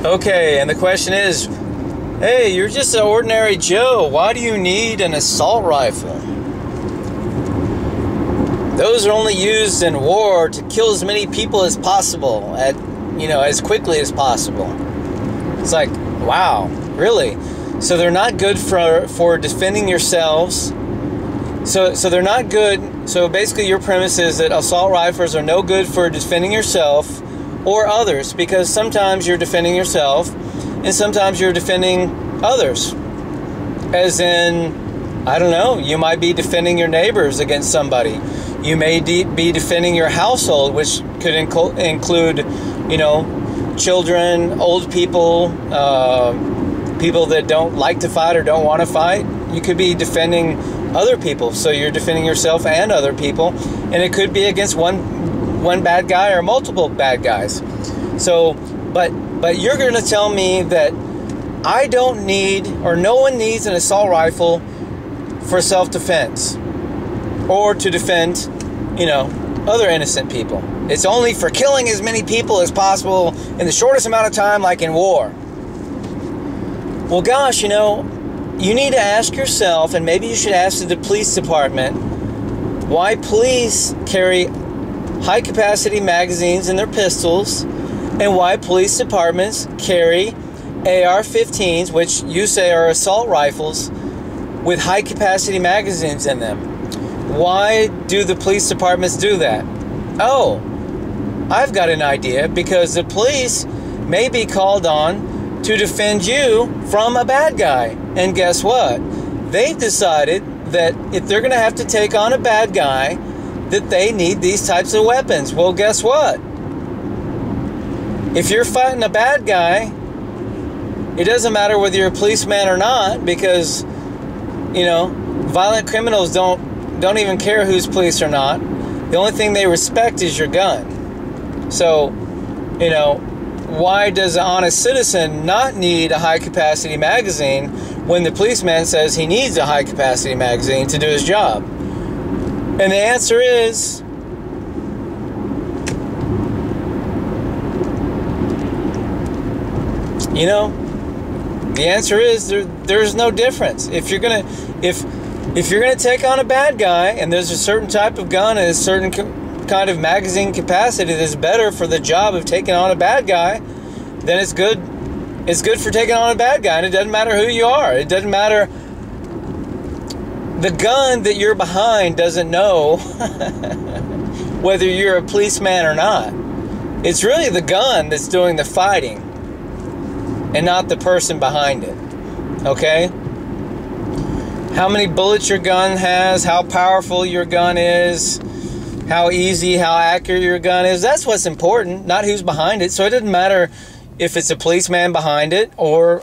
Okay, and the question is, hey, you're just an ordinary Joe. Why do you need an assault rifle? Those are only used in war to kill as many people as possible, as quickly as possible. It's like, wow, really? So they're not good for defending yourselves. So they're not good. So basically your premise is that assault rifles are no good for defending yourself or others, because sometimes you're defending yourself and sometimes you're defending others. As in, I don't know, you might be defending your neighbors against somebody. You may be defending your household, which could include, children, old people, people that don't like to fight or don't want to fight. You could be defending other people, so you're defending yourself and other people, and it could be against one bad guy or multiple bad guys. So, but you're going to tell me that I don't need, or no one needs, an assault rifle for self-defense or to defend, other innocent people. It's only for killing as many people as possible in the shortest amount of time, like in war. Well, gosh, you need to ask yourself, and maybe you should ask the police department, why police carry high-capacity magazines in their pistols, and why police departments carry AR-15s, which you say are assault rifles, with high-capacity magazines in them. Why do the police departments do that? Oh, I've got an idea, because the police may be called on to defend you from a bad guy. And guess what? They've decided that if they're going to have to take on a bad guy, that they need these types of weapons. Well, guess what? If you're fighting a bad guy, it doesn't matter whether you're a policeman or not, because, violent criminals don't even care who's police or not. The only thing they respect is your gun. So, why does an honest citizen not need a high-capacity magazine when the policeman says he needs a high-capacity magazine to do his job? And the answer is, the answer is there's no difference. If you're gonna take on a bad guy, and there's a certain type of gun and a certain kind of magazine capacity that's better for the job of taking on a bad guy, then it's good. It's good for taking on a bad guy, and it doesn't matter who you are. It doesn't matter. The gun that you're behind doesn't know whether you're a policeman or not. It's really the gun that's doing the fighting, and not the person behind it. Okay? How many bullets your gun has, how powerful your gun is, how easy, how accurate your gun is, that's what's important, not who's behind it. So it doesn't matter if it's a policeman behind it or,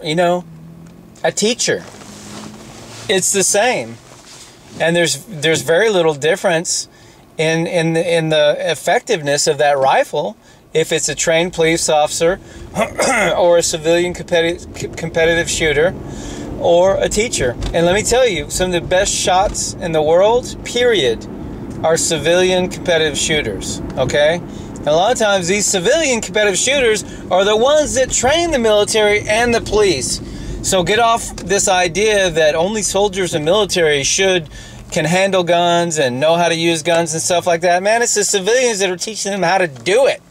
a teacher. It's the same. And there's very little difference in the effectiveness of that rifle if it's a trained police officer or a civilian competitive shooter or a teacher. And let me tell you, some of the best shots in the world, period, are civilian competitive shooters, okay? And a lot of times these civilian competitive shooters are the ones that train the military and the police. So get off this idea that only soldiers and military can handle guns and know how to use guns and stuff like that. Man, it's the civilians that are teaching them how to do it.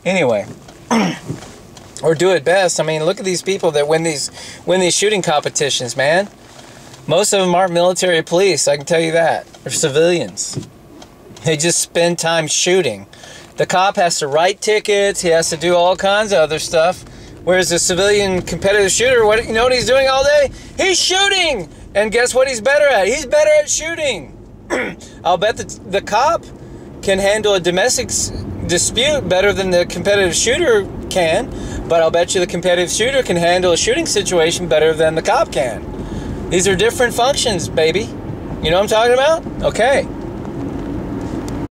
Anyway, or do it best. I mean, look at these people that win these shooting competitions, man. Most of them aren't military police, I can tell you that. They're civilians. They just spend time shooting. The cop has to write tickets. He has to do all kinds of other stuff. Whereas a civilian competitive shooter, you know what he's doing all day? He's shooting! And guess what he's better at? He's better at shooting. I'll bet the cop can handle a domestic dispute better than the competitive shooter can, but I'll bet you the competitive shooter can handle a shooting situation better than the cop can. These are different functions, baby. You know what I'm talking about? Okay.